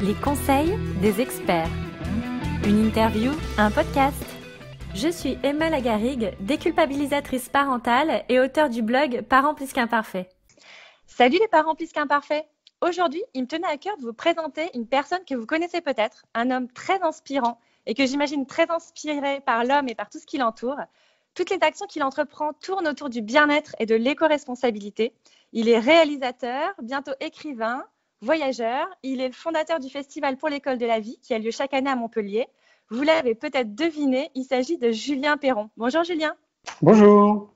Les conseils des experts. Une interview, un podcast. Je suis Emma Lagarigue, déculpabilisatrice parentale et auteure du blog Parents plus qu'imparfaits. Salut les parents plus qu'imparfaits. Aujourd'hui, il me tenait à cœur de vous présenter une personne que vous connaissez peut-être, un homme très inspirant et que j'imagine très inspiré par l'homme et par tout ce qui l'entoure. Toutes les actions qu'il entreprend tournent autour du bien-être et de l'éco-responsabilité. Il est réalisateur, bientôt écrivain, voyageur. Il est le fondateur du Festival pour l'école de la vie qui a lieu chaque année à Montpellier. Vous l'avez peut-être deviné, il s'agit de Julien Perron. Bonjour Julien. Bonjour.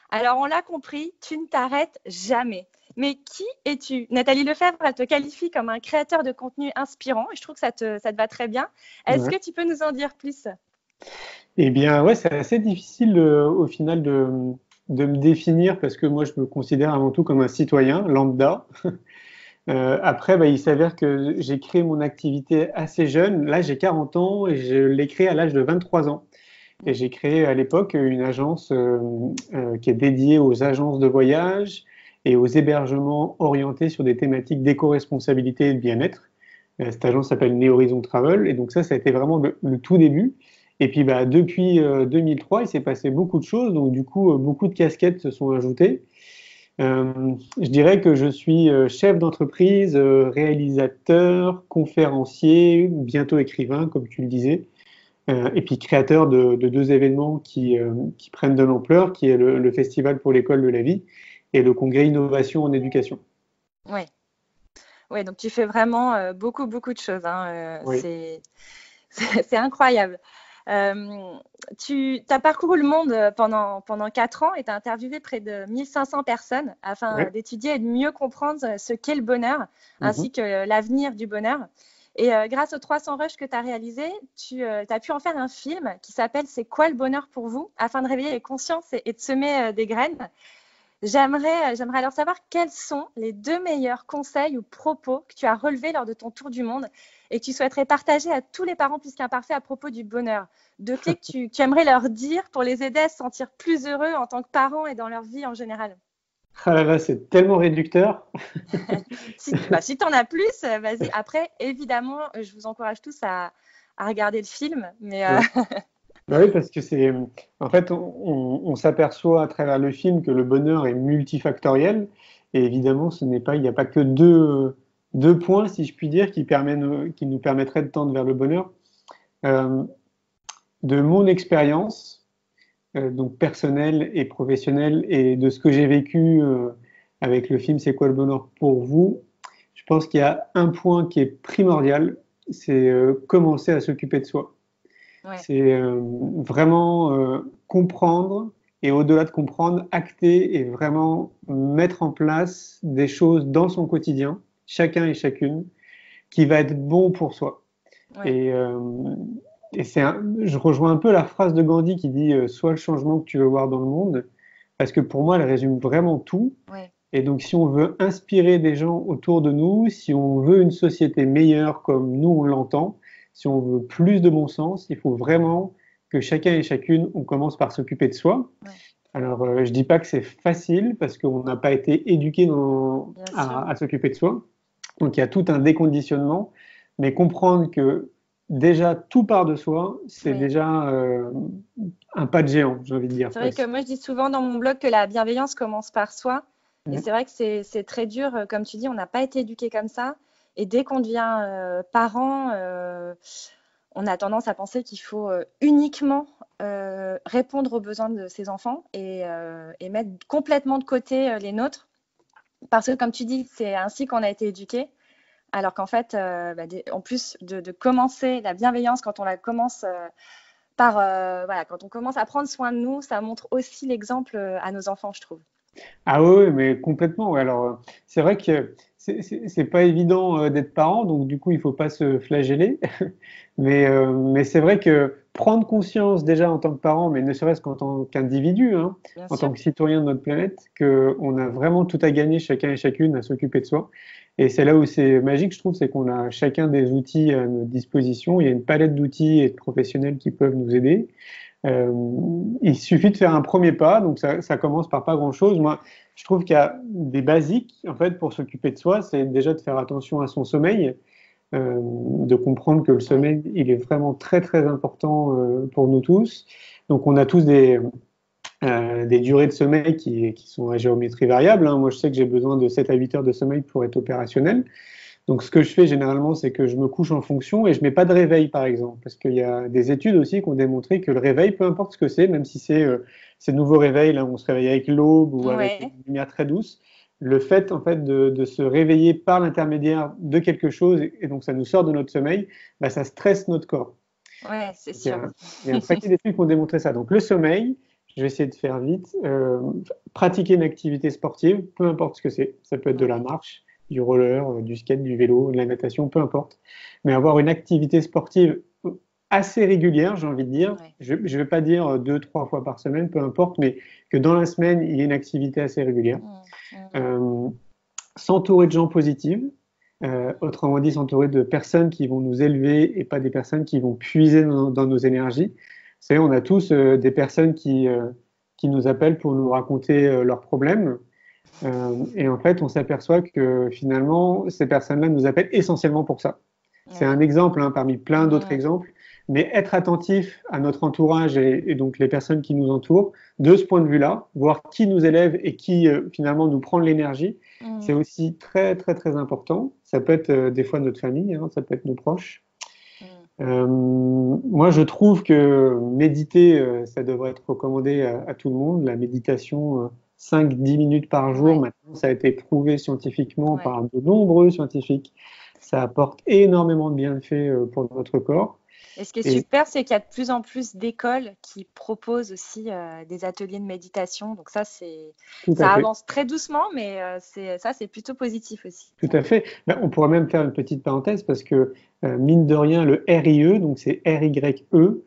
Alors on l'a compris, tu ne t'arrêtes jamais. Mais qui es-tu? Nathalie Lefebvre, elle te qualifie comme un créateur de contenu inspirant et je trouve que ça te va très bien. Est-ce que tu peux nous en dire plus? Eh bien, ouais, c'est assez difficile au final de me définir parce que moi, je me considère avant tout comme un citoyen lambda. Après, il s'avère que j'ai créé mon activité assez jeune. Là, j'ai 40 ans et je l'ai créée à l'âge de 23 ans. Et j'ai créé à l'époque une agence qui est dédiée aux agences de voyage et aux hébergements orientés sur des thématiques d'éco-responsabilité et de bien-être. Cette agence s'appelle Néhorizon Travel. Et donc ça a été vraiment le tout début. Et puis depuis 2003, il s'est passé beaucoup de choses. Donc du coup, beaucoup de casquettes se sont ajoutées. Je dirais que je suis chef d'entreprise, réalisateur, conférencier, bientôt écrivain, comme tu le disais, et puis créateur de deux événements qui prennent de l'ampleur, qui est le Festival pour l'école de la vie et le Congrès Innovation en éducation. Oui. Ouais, donc tu fais vraiment beaucoup de choses. Oui. C'est incroyable. Tu as parcouru le monde pendant 4 ans et tu as interviewé près de 1500 personnes afin d'étudier et de mieux comprendre ce qu'est le bonheur ainsi que l'avenir du bonheur. Et grâce aux 300 rushs que tu as réalisés, tu as pu en faire un film qui s'appelle « C'est quoi le bonheur pour vous ?» afin de réveiller les consciences et de semer des graines. J'aimerais alors savoir quels sont les 2 meilleurs conseils ou propos que tu as relevés lors de ton tour du monde et que tu souhaiterais partager à tous les parents plus qu'imparfaits à propos du bonheur. 2 clés que tu aimerais leur dire pour les aider à se sentir plus heureux en tant que parents et dans leur vie en général. Ah là là, c'est tellement réducteur. Si tu en as plus, vas-y. Après, évidemment, je vous encourage tous à regarder le film. Mais Oui, parce que en fait, on s'aperçoit à travers le film que le bonheur est multifactoriel. Et évidemment, il n'y a pas que deux points, si je puis dire, qui nous permettraient de tendre vers le bonheur. De mon expérience, donc personnelle et professionnelle, et de ce que j'ai vécu avec le film C'est quoi le bonheur pour vous, je pense qu'il y a un point qui est primordial, c'est commencer à s'occuper de soi. Ouais. C'est vraiment comprendre et au-delà de comprendre, acter et vraiment mettre en place des choses dans son quotidien, chacun et chacune, qui va être bon pour soi. Ouais. Et je rejoins un peu la phrase de Gandhi qui dit sois le changement que tu veux voir dans le monde, parce que pour moi, elle résume vraiment tout. Ouais. Et donc, si on veut inspirer des gens autour de nous, si on veut une société meilleure comme nous on l'entend, si on veut plus de bon sens, il faut vraiment que chacun et chacune, on commence par s'occuper de soi. Ouais. Alors, je dis pas que c'est facile parce qu'on n'a pas été éduqué à s'occuper de soi. Donc, il y a tout un déconditionnement, mais comprendre que déjà tout part de soi, c'est déjà un pas de géant, j'ai envie de dire. C'est vrai que moi, je dis souvent dans mon blog que la bienveillance commence par soi. Et c'est vrai que c'est très dur, comme tu dis, on n'a pas été éduqué comme ça. Et dès qu'on devient parent, on a tendance à penser qu'il faut uniquement répondre aux besoins de ses enfants et mettre complètement de côté les nôtres. Parce que, comme tu dis, c'est ainsi qu'on a été éduqué. Alors qu'en fait, en plus de commencer la bienveillance, quand on la commence quand on commence à prendre soin de nous, ça montre aussi l'exemple à nos enfants, je trouve. Ah oui, mais complètement. Ouais. Alors, c'est vrai que c'est pas évident d'être parent, donc du coup, il faut pas se flageller. Mais c'est vrai que prendre conscience déjà en tant que parent, mais ne serait-ce qu'en tant qu'individu, hein, en tant que citoyen de notre planète, qu'on a vraiment tout à gagner chacun et chacune à s'occuper de soi. Et c'est là où c'est magique, je trouve, c'est qu'on a chacun des outils à notre disposition. Il y a une palette d'outils et de professionnels qui peuvent nous aider. Il suffit de faire un premier pas, donc ça commence par pas grand-chose. Moi, je trouve qu'il y a des basiques, en fait, pour s'occuper de soi, c'est déjà de faire attention à son sommeil. de comprendre que le sommeil, il est vraiment très très important pour nous tous. Donc on a tous des durées de sommeil qui sont à géométrie variable, hein. Moi, je sais que j'ai besoin de 7 à 8 heures de sommeil pour être opérationnel. Donc, ce que je fais généralement, c'est que je me couche en fonction et je mets pas de réveil, par exemple. Parce qu'il y a des études aussi qui ont démontré que le réveil, peu importe ce que c'est, même si c'est ces nouveaux réveils, là, où on se réveille avec l'aube ou avec une lumière très douce, le fait, en fait, de se réveiller par l'intermédiaire de quelque chose, et donc ça nous sort de notre sommeil, bah, ça stresse notre corps. Ouais, c'est sûr. Il y a un paquet d'études qui ont démontré ça. Donc, le sommeil, je vais essayer de faire vite. Pratiquer une activité sportive, peu importe ce que c'est. Ça peut être de la marche, du roller, du skate, du vélo, de la natation, peu importe. Mais avoir une activité sportive assez régulière, j'ai envie de dire. Ouais. Je ne vais pas dire 2-3 fois par semaine, peu importe, mais que dans la semaine, il y ait une activité assez régulière. S'entourer de gens positifs. Autrement dit, s'entourer de personnes qui vont nous élever et pas des personnes qui vont puiser dans nos énergies. Vous savez, on a tous des personnes qui nous appellent pour nous raconter leurs problèmes. Et en fait, on s'aperçoit que finalement, ces personnes-là nous appellent essentiellement pour ça. C'est un exemple hein, parmi plein d'autres exemples. Mais être attentif à notre entourage et donc les personnes qui nous entourent, de ce point de vue-là, voir qui nous élève et qui finalement nous prend de l'énergie, c'est aussi très, très, très important. Ça peut être des fois notre famille, hein, ça peut être nos proches. Moi, je trouve que méditer, ça devrait être recommandé à tout le monde. La méditation, 5-10 minutes par jour, maintenant, ça a été prouvé scientifiquement par de nombreux scientifiques. Ça apporte énormément de bienfaits pour notre corps. Et ce qui est super, c'est qu'il y a de plus en plus d'écoles qui proposent aussi des ateliers de méditation. Donc ça avance très doucement, mais c'est plutôt positif aussi. Tout à fait. Ben, on pourrait même faire une petite parenthèse parce que, mine de rien, le RIE, donc c'est R-Y-E,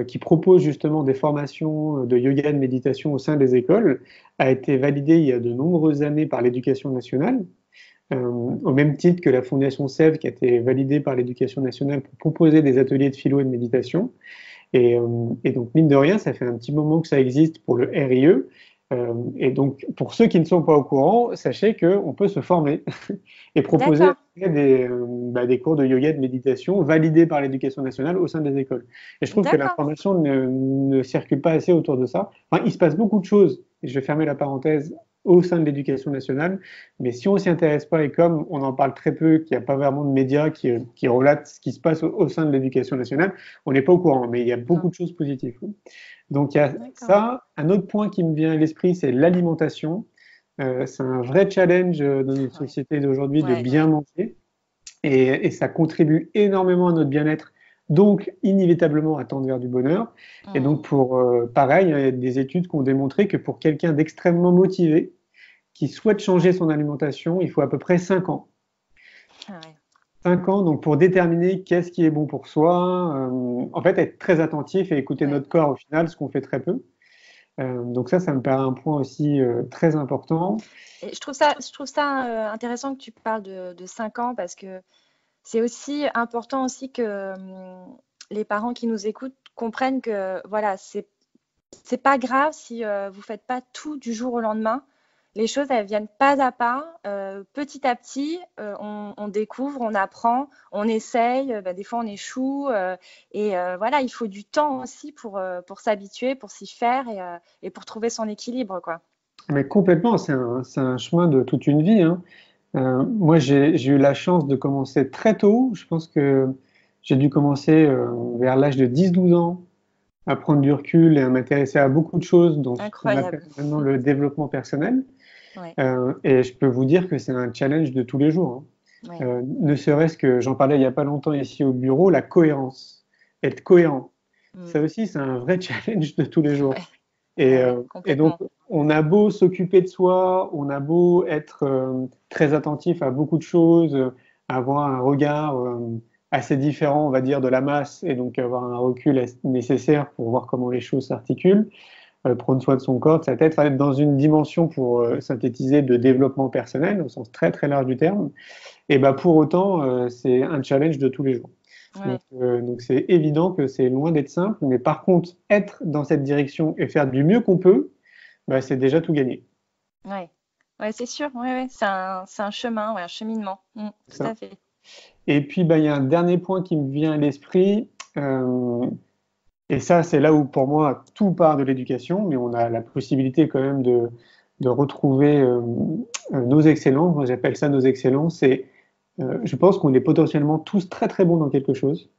qui propose justement des formations de yoga et de méditation au sein des écoles, a été validé il y a de nombreuses années par l'Éducation nationale. Au même titre que la Fondation Sèvres qui a été validée par l'Éducation nationale pour proposer des ateliers de philo et de méditation. Et donc, mine de rien, ça fait un petit moment que ça existe pour le RIE. Et donc, pour ceux qui ne sont pas au courant, sachez qu'on peut se former et proposer des cours de yoga et de méditation validés par l'Éducation nationale au sein des écoles. Et je trouve que l'information ne circule pas assez autour de ça. Enfin, il se passe beaucoup de choses, et je vais fermer la parenthèse, au sein de l'Éducation nationale, mais si on ne s'y intéresse pas et comme on en parle très peu, qu'il n'y a pas vraiment de médias qui relatent ce qui se passe au sein de l'Éducation nationale, on n'est pas au courant, mais il y a beaucoup de choses positives. Donc il y a ça. Un autre point qui me vient à l'esprit, c'est l'alimentation. C'est un vrai challenge dans notre société d'aujourd'hui de bien manger et ça contribue énormément à notre bien-être, donc inévitablement à tendre vers du bonheur. Et donc pareil, il y a des études qui ont démontré que pour quelqu'un d'extrêmement motivé, qui souhaite changer son alimentation, il faut à peu près 5 ans. 5 ans, donc pour déterminer qu'est-ce qui est bon pour soi, en fait être très attentif et écouter notre corps au final, ce qu'on fait très peu. Donc ça me paraît un point aussi très important. Et je trouve ça intéressant que tu parles de 5 ans parce que c'est aussi important aussi que les parents qui nous écoutent comprennent que voilà, c'est pas grave si vous faites pas tout du jour au lendemain. Les choses, elles viennent pas à pas, petit à petit, on découvre, on apprend, on essaye, des fois on échoue, et voilà, il faut du temps aussi pour s'habituer, pour s'y faire et pour trouver son équilibre, quoi. Mais complètement, c'est un chemin de toute une vie, hein. Moi, j'ai eu la chance de commencer très tôt. Je pense que j'ai dû commencer vers l'âge de 10-12 ans à prendre du recul et à m'intéresser à beaucoup de choses dans ce qu'on appelle maintenant le développement personnel. Et je peux vous dire que c'est un challenge de tous les jours, hein. Ne serait-ce que, j'en parlais il n'y a pas longtemps ici au bureau, la cohérence. Être cohérent. Ça aussi, c'est un vrai challenge de tous les jours. Et donc, on a beau s'occuper de soi, on a beau être très attentif à beaucoup de choses, avoir un regard assez différent, on va dire, de la masse, et donc avoir un recul nécessaire pour voir comment les choses s'articulent, prendre soin de son corps, de sa tête, être dans une dimension pour synthétiser de développement personnel, au sens très très large du terme. Et pour autant, c'est un challenge de tous les jours. Donc c'est évident que c'est loin d'être simple, mais par contre, être dans cette direction et faire du mieux qu'on peut, c'est déjà tout gagné. Ouais, c'est sûr, c'est un chemin, un cheminement, tout à fait. Et puis, il y a un dernier point qui me vient à l'esprit. Et ça, c'est là où, pour moi, tout part de l'éducation, mais on a la possibilité quand même de retrouver nos excellences. Moi, j'appelle ça nos excellences. Et je pense qu'on est potentiellement tous très, très bons dans quelque chose,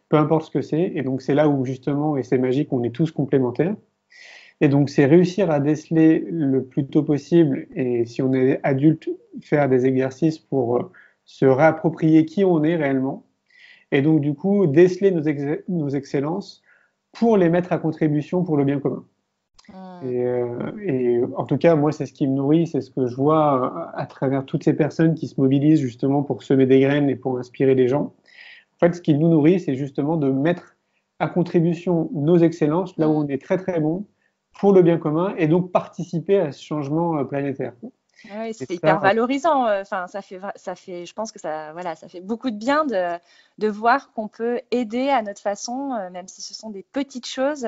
peu importe ce que c'est. Et donc, c'est là où, justement, et c'est magique, on est tous complémentaires. Et donc, c'est réussir à déceler le plus tôt possible, et si on est adulte, faire des exercices pour se réapproprier qui on est réellement. Et donc, du coup, déceler nos excellences pour les mettre à contribution pour le bien commun. Et en tout cas, moi, c'est ce qui me nourrit, c'est ce que je vois à travers toutes ces personnes qui se mobilisent justement pour semer des graines et pour inspirer les gens. En fait, ce qui nous nourrit, c'est justement de mettre à contribution nos excellences, là où on est très très bon, pour le bien commun, et donc participer à ce changement planétaire. Oui, c'est hyper valorisant. Enfin, ça fait, je pense que ça fait beaucoup de bien de voir qu'on peut aider à notre façon, même si ce sont des petites choses.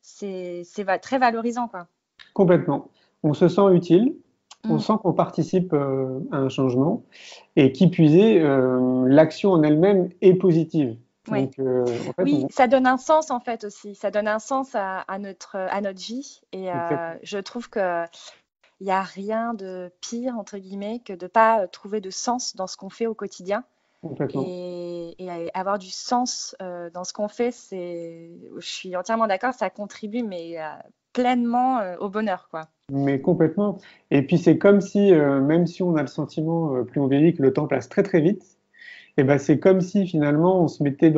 C'est très valorisant, quoi. Complètement. On se sent utile, on sent qu'on participe à un changement, et qui plus est, l'action en elle-même est positive. Oui, donc, en fait, oui, ça donne un sens en fait aussi. Ça donne un sens à notre vie. Et je trouve que il n'y a rien de pire, entre guillemets, que de ne pas trouver de sens dans ce qu'on fait au quotidien. Et avoir du sens dans ce qu'on fait, je suis entièrement d'accord, ça contribue mais pleinement au bonheur, quoi. Mais complètement. Et puis c'est comme si, même si on a le sentiment, plus on vieillit, que le temps passe très très vite, et ben c'est comme si finalement on se mettait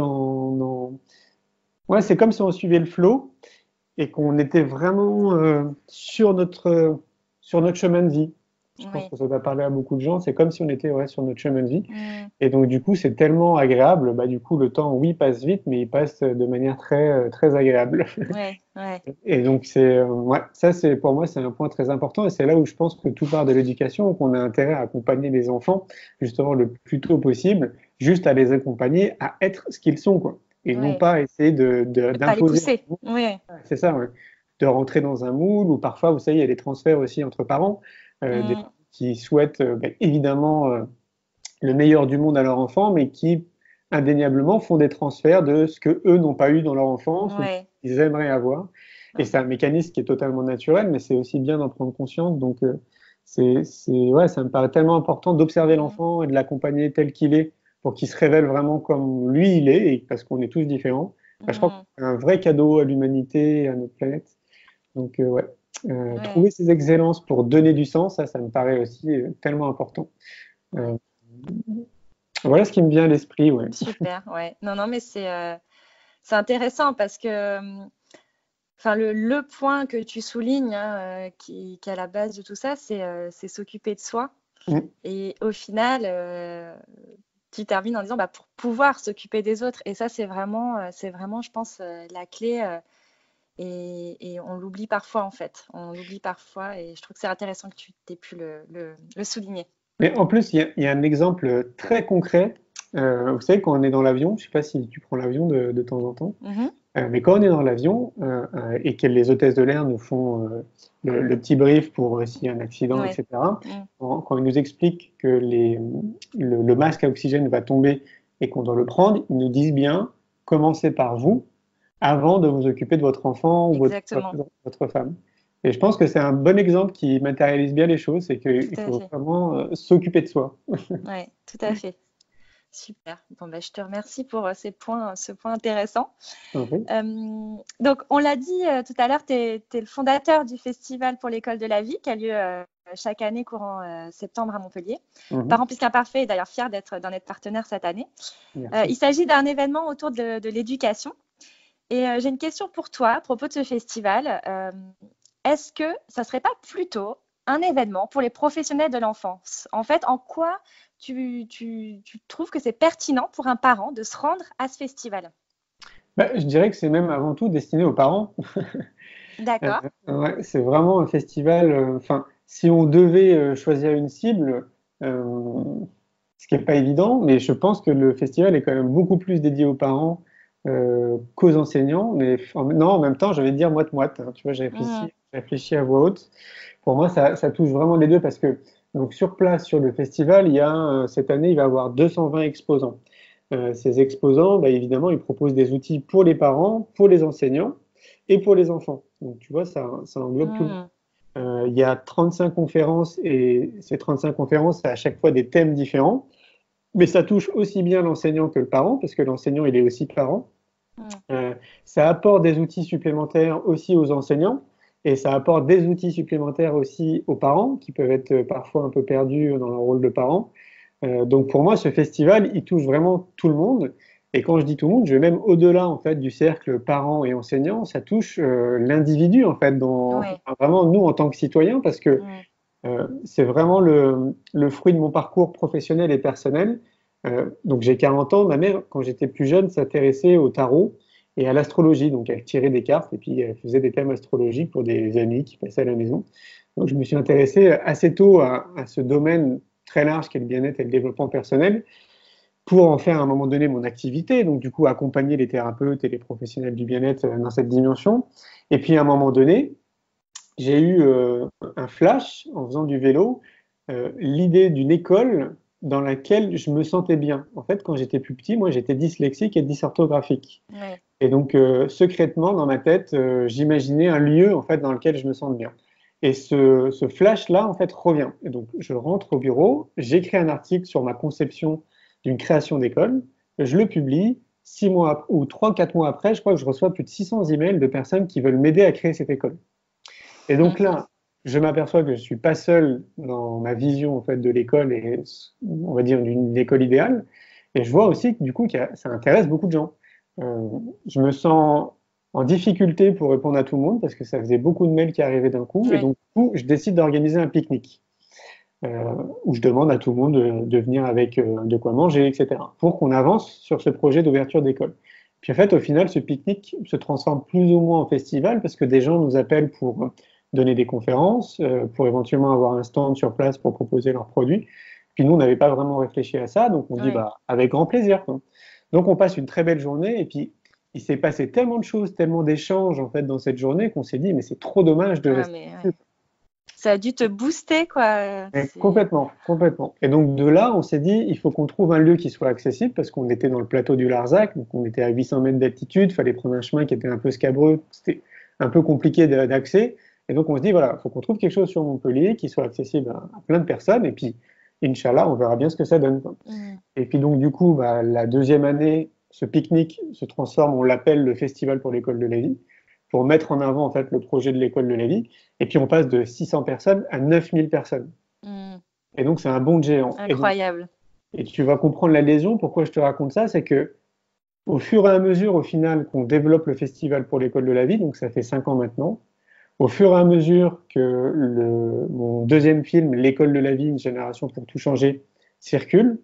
Ouais, c'est comme si on suivait le flot et qu'on était vraiment sur notre chemin de vie. Je pense que ça va parler à beaucoup de gens. C'est comme si on était sur notre chemin de vie. Et donc, du coup, c'est tellement agréable. Du coup, le temps, oui, passe vite, mais il passe de manière très, très agréable. Et donc, ça, pour moi, c'est un point très important. Et c'est là où je pense que tout part de l'éducation, qu'on a intérêt à accompagner les enfants, justement, le plus tôt possible, juste à les accompagner à être ce qu'ils sont, quoi. Et non pas essayer d'imposer. C'est ça, de rentrer dans un moule, ou parfois, vous savez, il y a des transferts aussi entre parents, des parents qui souhaitent évidemment le meilleur du monde à leur enfant, mais qui indéniablement font des transferts de ce que eux n'ont pas eu dans leur enfance, ou qu'ils aimeraient avoir. Et c'est un mécanisme qui est totalement naturel, mais c'est aussi bien d'en prendre conscience. Donc, ça me paraît tellement important d'observer l'enfant et de l'accompagner tel qu'il est, pour qu'il se révèle vraiment comme lui il est, et parce qu'on est tous différents. Je crois que c'est un vrai cadeau à l'humanité et à notre planète. Donc, trouver ces excellences pour donner du sens, ça me paraît aussi tellement important. Voilà ce qui me vient à l'esprit. Super, Non, mais c'est intéressant parce que le point que tu soulignes, qui est à la base de tout ça, c'est s'occuper de soi. Et au final, tu termines en disant pour pouvoir s'occuper des autres. Et ça, c'est vraiment, je pense, la clé. Et on l'oublie parfois, en fait. On l'oublie parfois, et je trouve que c'est intéressant que tu aies pu le souligner. Mais en plus, il y a un exemple très concret. Vous savez, quand on est dans l'avion, je ne sais pas si tu prends l'avion de temps en temps, mais quand on est dans l'avion et que les hôtesses de l'air nous font le petit brief pour s'il y a un accident, etc., quand ils nous expliquent que le masque à oxygène va tomber et qu'on doit le prendre, ils nous disent bien, commencez par vous, avant de vous occuper de votre enfant ou votre femme. Et je pense que c'est un bon exemple qui matérialise bien les choses, c'est qu'il faut vraiment s'occuper de soi. Oui, tout à fait. Super. Bon, je te remercie pour ce point intéressant. Donc, on l'a dit tout à l'heure, tu es le fondateur du Festival pour l'école de la vie qui a lieu chaque année courant septembre à Montpellier. Parents plus qu'imparfaits est d'ailleurs fier d'en être partenaire cette année. Il s'agit d'un événement autour de l'éducation. Et j'ai une question pour toi à propos de ce festival. Est-ce que ça ne serait pas plutôt un événement pour les professionnels de l'enfance? En fait, en quoi tu trouves que c'est pertinent pour un parent de se rendre à ce festival? Je dirais que c'est même avant tout destiné aux parents. D'accord. C'est vraiment un festival. Si on devait choisir une cible, ce qui n'est pas évident, mais je pense que le festival est quand même beaucoup plus dédié aux parents qu'aux enseignants. Mais en même temps, je vais dire moite-moite. Tu vois, j'ai réfléchi à voix haute. Pour moi, ça touche vraiment les deux, parce que Donc sur place, sur le festival, cette année, il va y avoir 220 exposants. Ces exposants, bah, évidemment, ils proposent des outils pour les parents, pour les enseignants et pour les enfants. Donc tu vois, ça englobe tout. Il y a 35 conférences et ces 35 conférences, c'est à chaque fois des thèmes différents. Mais ça touche aussi bien l'enseignant que le parent, parce que l'enseignant, il est aussi parent. Ça apporte des outils supplémentaires aussi aux enseignants et ça apporte des outils supplémentaires aussi aux parents qui peuvent être parfois un peu perdus dans leur rôle de parents. Donc pour moi, ce festival, il touche vraiment tout le monde. Et quand je dis tout le monde, je vais même au-delà en fait du cercle parents et enseignants. Ça touche l'individu en fait, vraiment nous en tant que citoyens, parce que c'est vraiment le fruit de mon parcours professionnel et personnel. Donc j'ai 40 ans. Ma mère, quand j'étais plus jeune, s'intéressait au tarot et à l'astrologie. Donc elle tirait des cartes et puis elle faisait des thèmes astrologiques pour des amis qui passaient à la maison. Donc je me suis intéressé assez tôt à ce domaine très large qu'est le bien-être et le développement personnel pour en faire à un moment donné mon activité. Donc du coup accompagner les thérapeutes et les professionnels du bien-être dans cette dimension. Et puis à un moment donné, j'ai eu un flash en faisant du vélo, l'idée d'une école dans laquelle je me sentais bien. En fait, quand j'étais plus petit, moi j'étais dyslexique et dysorthographique. Ouais. Et donc secrètement dans ma tête, j'imaginais un lieu en fait dans lequel je me sente bien. Et ce flash-là en fait revient. Et donc je rentre au bureau, j'écris un article sur ma conception d'une création d'école, je le publie. 6 mois ou 3-4 mois après, je crois que je reçois plus de 600 emails de personnes qui veulent m'aider à créer cette école. Et donc là, je m'aperçois que je suis pas seul dans ma vision en fait de l'école et on va dire d'une école idéale. Et je vois aussi que du coup ça intéresse beaucoup de gens. Je me sens en difficulté pour répondre à tout le monde parce que ça faisait beaucoup de mails qui arrivaient d'un coup. Oui. Et donc du coup, je décide d'organiser un pique-nique où je demande à tout le monde de venir avec de quoi manger, etc. pour qu'on avance sur ce projet d'ouverture d'école. Puis en fait, au final, ce pique-nique se transforme plus ou moins en festival parce que des gens nous appellent pour donner des conférences, pour éventuellement avoir un stand sur place pour proposer leurs produits. Puis nous, on n'avait pas vraiment réfléchi à ça, donc on dit bah, avec grand plaisir. Quoi. Donc on passe une très belle journée et puis il s'est passé tellement de choses, tellement d'échanges en fait dans cette journée qu'on s'est dit mais c'est trop dommage de rester. Ça a dû te booster, quoi. Complètement, complètement. Et donc de là, on s'est dit, il faut qu'on trouve un lieu qui soit accessible parce qu'on était dans le plateau du Larzac, donc on était à 800 mètres d'altitude, il fallait prendre un chemin qui était un peu scabreux, c'était un peu compliqué d'accès. Et donc on se dit, voilà, il faut qu'on trouve quelque chose sur Montpellier qui soit accessible à plein de personnes. Et puis, Inch'Allah, on verra bien ce que ça donne. Et puis donc du coup, bah, la deuxième année, ce pique-nique se transforme, on l'appelle le Festival pour l'école de la vie, pour mettre en avant en fait le projet de l'école de la vie. Et puis on passe de 600 personnes à 9000 personnes. Et donc c'est un bond de géant. Incroyable. Et tu vas comprendre la lésion. Pourquoi je te raconte ça, c'est que au fur et à mesure, au final, qu'on développe le festival pour l'école de la vie, donc ça fait 5 ans maintenant, au fur et à mesure que mon deuxième film, L'école de la vie, une génération pour tout changer, circule,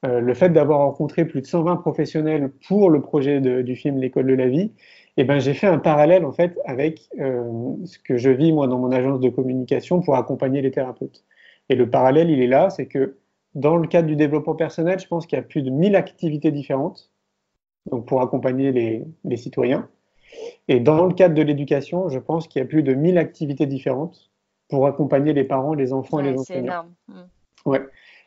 le fait d'avoir rencontré plus de 120 professionnels pour le projet du film L'école de la vie, eh ben, j'ai fait un parallèle en fait avec ce que je vis moi dans mon agence de communication pour accompagner les thérapeutes. Et le parallèle, il est là, c'est que dans le cadre du développement personnel, je pense qu'il y a plus de 1000 activités différentes donc pour accompagner les citoyens. Et dans le cadre de l'éducation, je pense qu'il y a plus de 1000 activités différentes pour accompagner les parents, les enfants et les enseignants. C'est énorme. Ouais.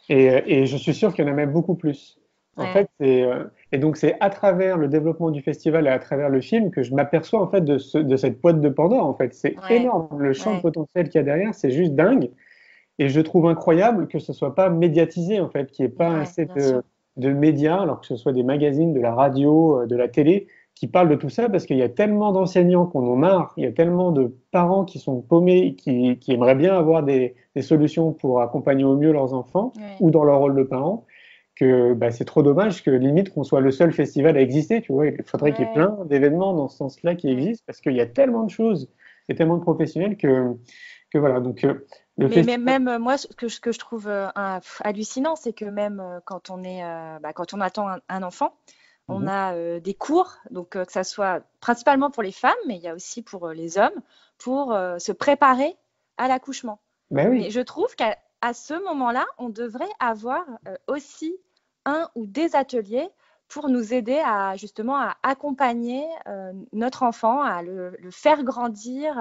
Et je suis sûr qu'il y en a même beaucoup plus. En fait, et donc c'est à travers le développement du festival et à travers le film que je m'aperçois en fait de cette boîte de Pandore. En fait, c'est énorme. Le champ de potentiel qu'il y a derrière, c'est juste dingue. Et je trouve incroyable que ce soit pas médiatisé en fait, qu'il n'y ait pas assez de médias, alors que ce soit des magazines, de la radio, de la télé, qui parlent de tout ça, parce qu'il y a tellement d'enseignants qu'on en marre, il y a tellement de parents qui sont paumés, qui aimeraient bien avoir des solutions pour accompagner au mieux leurs enfants ou dans leur rôle de parents, que bah, c'est trop dommage que limite qu'on soit le seul festival à exister, tu vois. Il faudrait qu'il y ait plein d'événements dans ce sens-là qui existent, parce qu'il y a tellement de choses et tellement de professionnels que voilà. Donc mais même moi, ce que je trouve hallucinant, c'est que même quand on attend un enfant, on a des cours, donc que ça soit principalement pour les femmes, mais il y a aussi pour les hommes, pour se préparer à l'accouchement. Ben oui. Mais je trouve qu'à ce moment-là, on devrait avoir aussi un ou des ateliers pour nous aider à justement à accompagner notre enfant, à le faire grandir.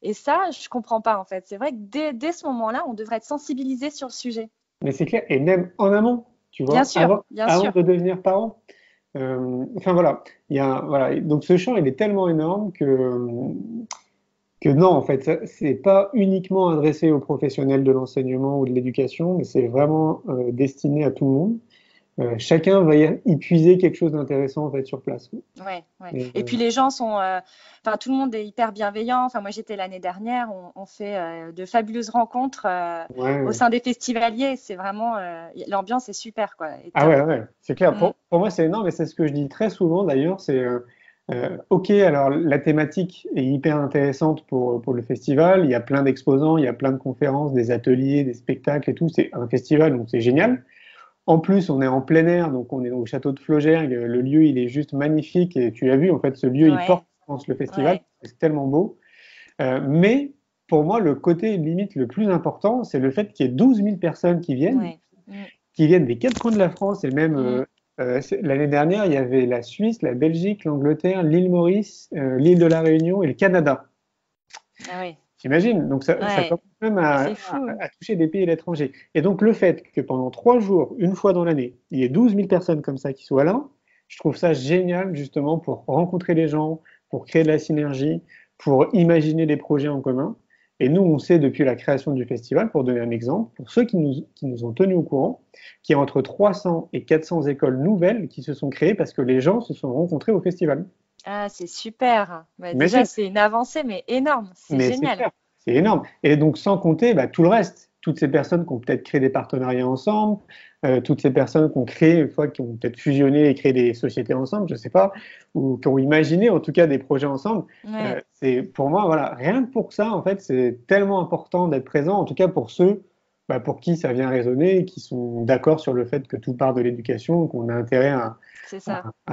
Et ça, je ne comprends pas en fait. C'est vrai que dès ce moment-là, on devrait être sensibilisé sur le sujet. Mais c'est clair, et même en amont, tu vois, avant de devenir parent. Enfin voilà, voilà, donc ce champ il est tellement énorme que non, en fait, c'est pas uniquement adressé aux professionnels de l'enseignement ou de l'éducation, mais c'est vraiment destiné à tout le monde. Chacun va y puiser quelque chose d'intéressant en fait sur place. Ouais. Et puis les gens sont, tout le monde est hyper bienveillant. Enfin, moi j'étais l'année dernière, on fait de fabuleuses rencontres au sein des festivaliers. C'est vraiment l'ambiance est super quoi. Ouais, c'est clair. Pour moi c'est énorme et c'est ce que je dis très souvent d'ailleurs. C'est ok, alors la thématique est hyper intéressante pour le festival. Il y a plein d'exposants, il y a plein de conférences, des ateliers, des spectacles et tout. C'est un festival donc c'est génial. En plus, on est en plein air, donc on est au château de Flaugergues. Le lieu, il est juste magnifique. Et tu l'as vu, en fait, ce lieu, il porte, je pense, le festival. C'est tellement beau. Mais pour moi, le côté limite le plus important, c'est le fait qu'il y ait 12 000 personnes qui viennent des quatre coins de la France. Et même l'année dernière, il y avait la Suisse, la Belgique, l'Angleterre, l'île Maurice, l'île de la Réunion et le Canada. Ah oui. T'imagines? Donc ça commence même à toucher des pays à l'étranger. Et donc le fait que pendant 3 jours, une fois dans l'année, il y ait 12 000 personnes comme ça qui soient là, je trouve ça génial justement pour rencontrer les gens, pour créer de la synergie, pour imaginer des projets en commun. Et nous, on sait depuis la création du festival, pour donner un exemple, pour ceux qui nous ont tenus au courant, qu'il y a entre 300 et 400 écoles nouvelles qui se sont créées parce que les gens se sont rencontrés au festival. Ah, c'est super. Déjà, c'est une avancée, mais énorme. C'est génial. C'est énorme. Et donc, sans compter tout le reste. Toutes ces personnes qui ont peut-être créé des partenariats ensemble, toutes ces personnes qui ont créé, qui ont peut-être fusionné et créé des sociétés ensemble, je ne sais pas, ou qui ont imaginé en tout cas des projets ensemble. C'est pour moi, voilà, rien que pour ça, en fait, c'est tellement important d'être présent, en tout cas pour ceux pour qui ça vient résonner, qui sont d'accord sur le fait que tout part de l'éducation, qu'on a intérêt à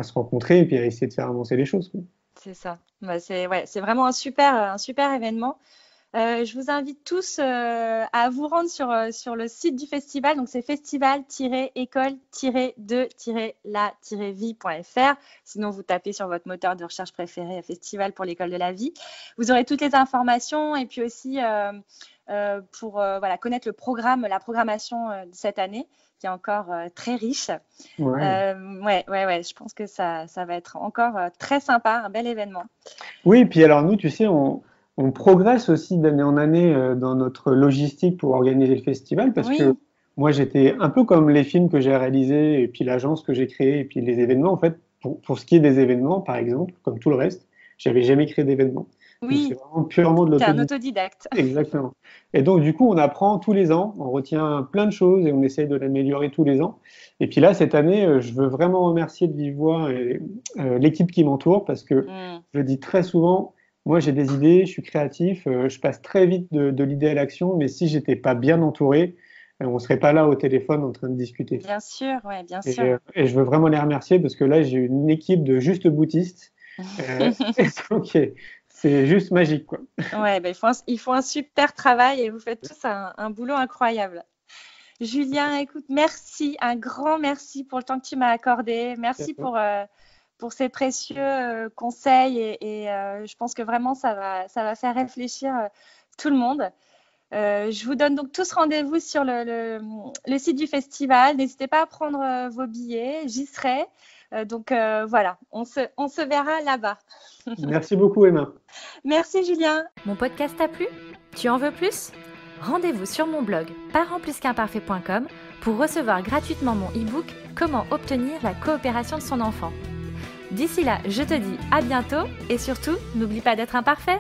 se rencontrer et puis à essayer de faire avancer les choses. C'est ça. C'est vraiment un super événement. Je vous invite tous à vous rendre sur le site du festival. Donc, c'est festival-école-de-la-vie.fr. Sinon, vous tapez sur votre moteur de recherche préféré Festival pour l'école de la vie. Vous aurez toutes les informations et puis aussi pour connaître la programmation de cette année qui est encore très riche. Je pense que ça va être encore très sympa, un bel événement. Oui, puis alors nous, tu sais, on progresse aussi d'année en année dans notre logistique pour organiser le festival parce que moi, j'étais un peu comme les films que j'ai réalisés et puis l'agence que j'ai créée et puis les événements. En fait, pour ce qui est des événements, par exemple, comme tout le reste, j'avais jamais créé d'événements. Oui, c'est vraiment purement de l'autodidacte. T'es un autodidacte. Exactement. Et donc, du coup, on apprend tous les ans, on retient plein de choses et on essaye de l'améliorer tous les ans. Et puis là, cette année, je veux vraiment remercier de vive voix l'équipe qui m'entoure parce que je le dis très souvent, moi, j'ai des idées, je suis créatif, je passe très vite de l'idée à l'action, mais si j'étais pas bien entouré, on serait pas là au téléphone en train de discuter. Bien sûr, bien sûr. Et je veux vraiment les remercier parce que là, j'ai une équipe de juste boutistes. C'est juste magique, quoi. Ils font un super travail et vous faites tous un boulot incroyable. Julien, écoute, merci, un grand merci pour le temps que tu m'as accordé. Merci pour ces précieux conseils et je pense que vraiment ça va faire réfléchir tout le monde. Je vous donne donc tous rendez-vous sur le site du festival. N'hésitez pas à prendre vos billets, j'y serai. Donc voilà, on se verra là-bas. Merci beaucoup, Emma. Merci, Julien. Mon podcast t'a plu? Tu en veux plus? Rendez-vous sur mon blog parentplusqu'imparfait.com pour recevoir gratuitement mon e-book « Comment obtenir la coopération de son enfant ». D'ici là, je te dis à bientôt et surtout, n'oublie pas d'être imparfait.